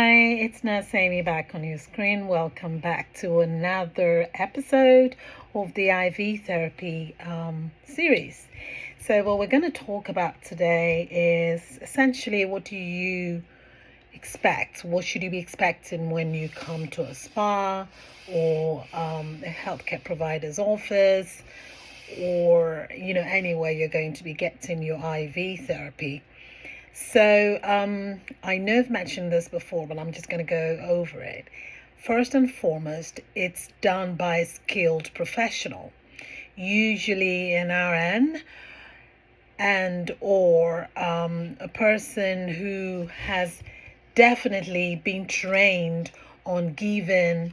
Hi, it's Nurse Amy back on your screen. Welcome back to another episode of the IV therapy series. So, what we're going to talk about today is essentially what do you expect? What should you be expecting when you come to a spa or a healthcare provider's office or anywhere you're going to be getting your IV therapy? So, I know I've mentioned this before, but I'm just going to go over it. First and foremost, it's done by a skilled professional, usually an RN or a person who has definitely been trained on giving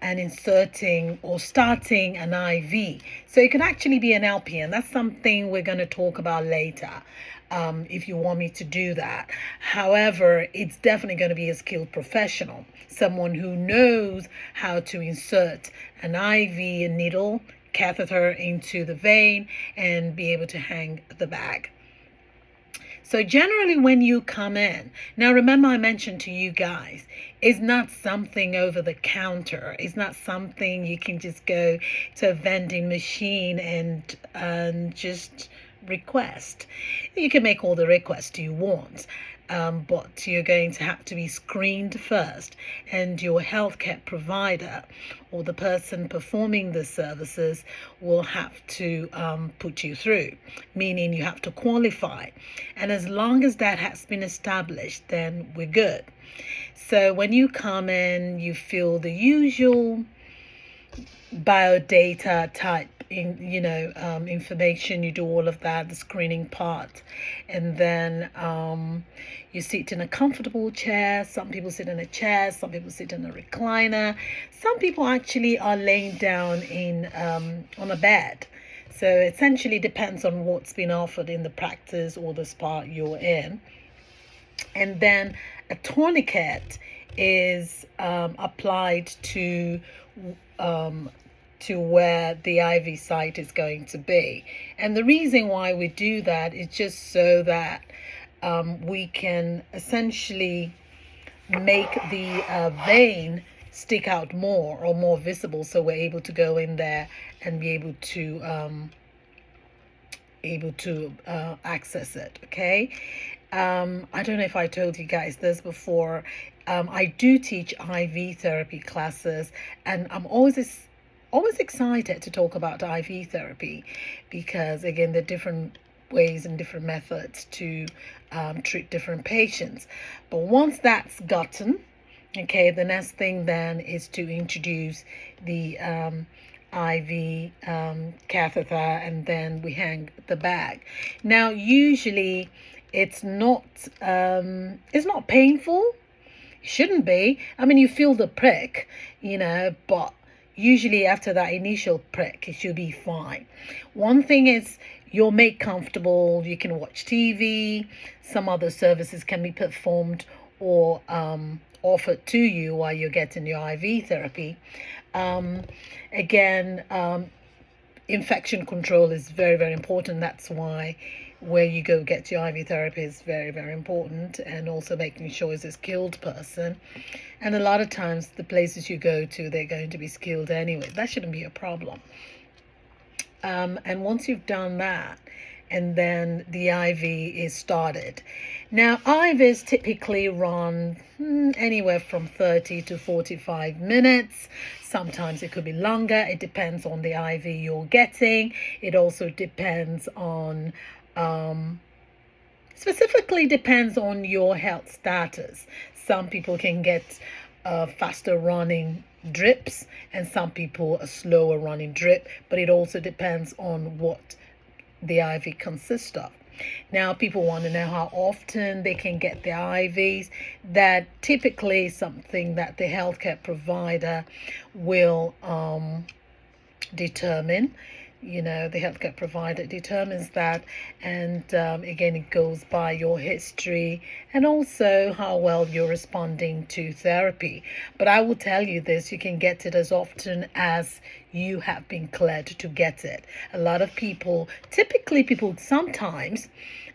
and inserting or starting an IV. So it could actually be an LPN. That's something we're going to talk about later, if you want me to do that. However, it's definitely going to be a skilled professional, someone who knows how to insert an IV, a needle, catheter into the vein and be able to hang the bag. So generally when you come in, now remember I mentioned to you guys, it's not something over the counter. It's not something you can just go to a vending machine and just request. You can make all the requests you want. But you're going to have to be screened first, and your healthcare provider or the person performing the services will have to put you through, meaning you have to qualify. And as long as that has been established, then we're good. So when you come in, you fill the usual biodata type information. You do all of that, the screening part, and then you sit in a comfortable chair. Some people sit in a chair, some people sit in a recliner, some people actually are laying down in on a bed. So it essentially depends on what's been offered in the practice or the spa you're in. And then a tourniquet is applied to where the IV site is going to be. And the reason why we do that is just so that we can essentially make the vein stick out more or more visible, so we're able to go in there and be able to access it. Okay. I don't know if I told you guys this before. I do teach IV therapy classes, and I'm always excited to talk about IV therapy because, again, there are different ways and different methods to treat different patients. But once that's gotten, okay, the next thing then is to introduce the IV catheter, and then we hang the bag. Now, usually it's not painful. It shouldn't be. I mean, you feel the prick, but usually after that initial prick, it should be fine. One thing is you're made comfortable. You can watch TV. Some other services can be performed or offered to you while you're getting your IV therapy. Infection control is very, very important. That's why where you go get your IV therapy is very, very important, and also making sure it's a skilled person. And a lot of times the places you go to, they're going to be skilled anyway. That shouldn't be a problem. And once you've done that, and then the IV is started. Now, IVs typically run anywhere from 30 to 45 minutes. Sometimes it could be longer. It depends on the IV you're getting. It also depends on, specifically depends on your health status. Some people can get faster running drips, and some people a slower running drip, but it also depends on what the IV consists of. Now, people want to know how often they can get the IVs. That typically is something that the healthcare provider will determine. The healthcare provider determines that, and again, it goes by your history and also how well you're responding to therapy. But I will tell you this, you can get it as often as you have been cleared to get it. A lot of people, sometimes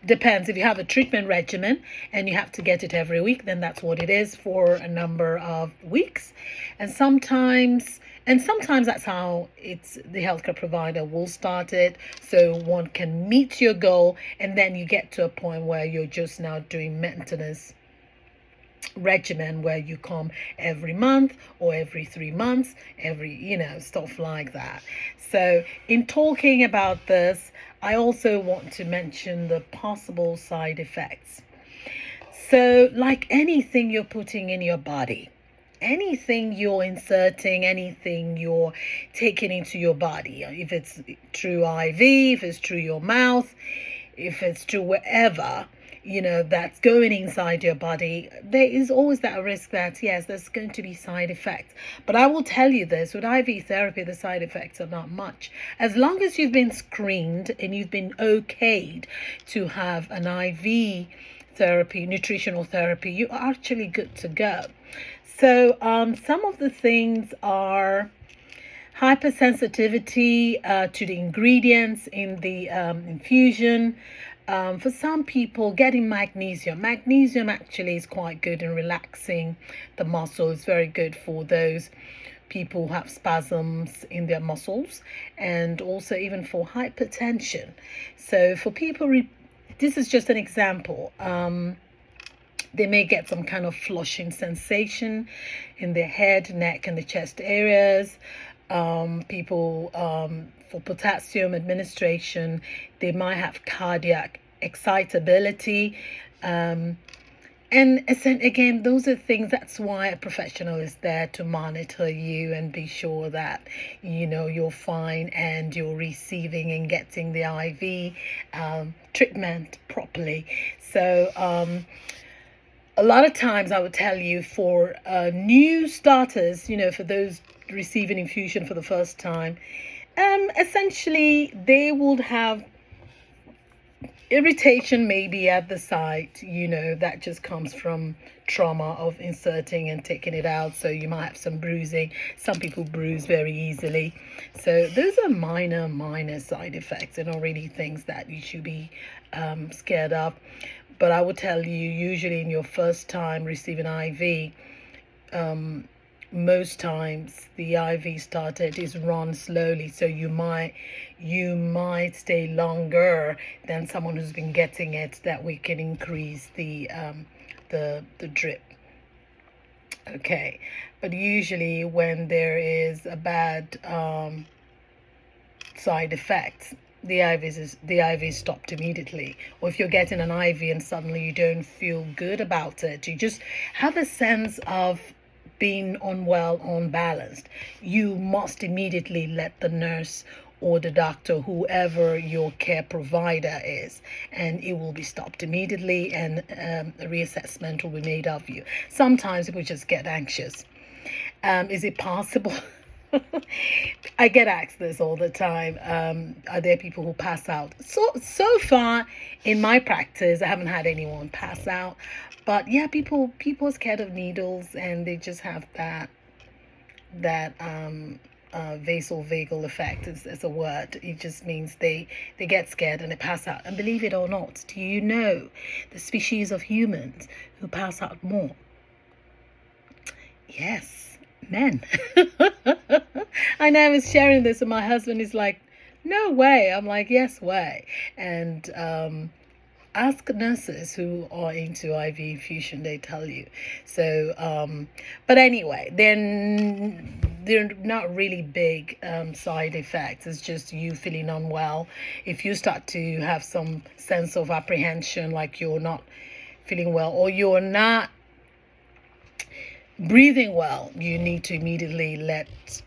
Depends. If you have a treatment regimen and you have to get it every week, then that's what it is for a number of weeks. And sometimes that's how it's the healthcare provider will start it, so one can meet your goal, and then you get to a point where you're just now doing maintenance regimen, where you come every month or every 3 months, stuff like that. So in talking about this, I also want to mention the possible side effects. So like anything you're putting in your body, anything you're inserting, anything you're taking into your body, if it's through IV, if it's through your mouth, if it's through wherever, that's going inside your body, there is always that risk that, yes, there's going to be side effects. But I will tell you this, with IV therapy, the side effects are not much. As long as you've been screened and you've been okayed to have an IV therapy, nutritional therapy, you're actually good to go. So some of the things are hypersensitivity to the ingredients in the infusion. For some people, getting magnesium. Magnesium actually is quite good in relaxing the muscle. It's very good for those people who have spasms in their muscles, and also even for hypertension. So for people, this is just an example. They may get some kind of flushing sensation in their head, neck, and the chest areas. People, for potassium administration, they might have cardiac excitability. And again, those are things, that's why a professional is there to monitor you and be sure that, you're fine and you're receiving and getting the IV treatment properly. So, a lot of times I would tell you, for new starters, for those receiving infusion for the first time, essentially they would have irritation maybe at the site, that just comes from trauma of inserting and taking it out. So you might have some bruising. Some people bruise very easily. So those are minor side effects, and not really things that you should be scared of. But I would tell you, usually in your first time receiving IV, most times the IV started is run slowly, so you might stay longer than someone who's been getting it, that we can increase the drip. Okay, but usually when there is a bad side effect, the IV is stopped immediately. Or if you're getting an IV and suddenly you don't feel good about it, you just have a sense of being unwell, unbalanced, you must immediately let the nurse or the doctor, whoever your care provider is, and it will be stopped immediately, and a reassessment will be made of you. Sometimes people just get anxious. Is it possible? I get asked this all the time. Are there people who pass out? So far in my practice, I haven't had anyone pass out. But yeah, people are scared of needles, and they just have that vasovagal effect is a word. It just means they get scared and they pass out. And believe it or not, do you know the species of humans who pass out more? Yes, men. I know, I was sharing this, and my husband is like, no way. I'm like, yes way. And ask nurses who are into IV infusion, they tell you. So but anyway, they're not really big side effects. It's just you feeling unwell. If you start to have some sense of apprehension, like you're not feeling well, or you're not breathing well, you need to immediately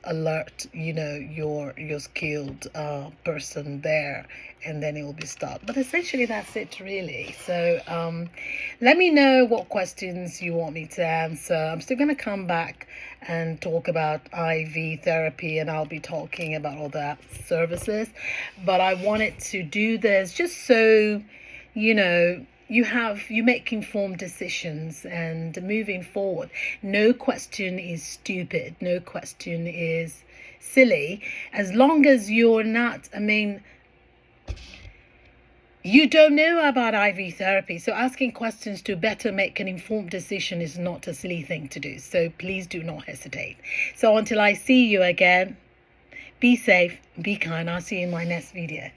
alert your skilled person there, and then it will be stopped. But essentially that's it, really. So let me know what questions you want me to answer. I'm still going to come back and talk about IV therapy, and I'll be talking about other services, but I wanted to do this just so you make informed decisions, and moving forward, no question is stupid, no question is silly, as long as you're not, You don't know about IV therapy, so asking questions to better make an informed decision is not a silly thing to do. So please do not hesitate. So until I see you again, be safe, be kind. I'll see you in my next video.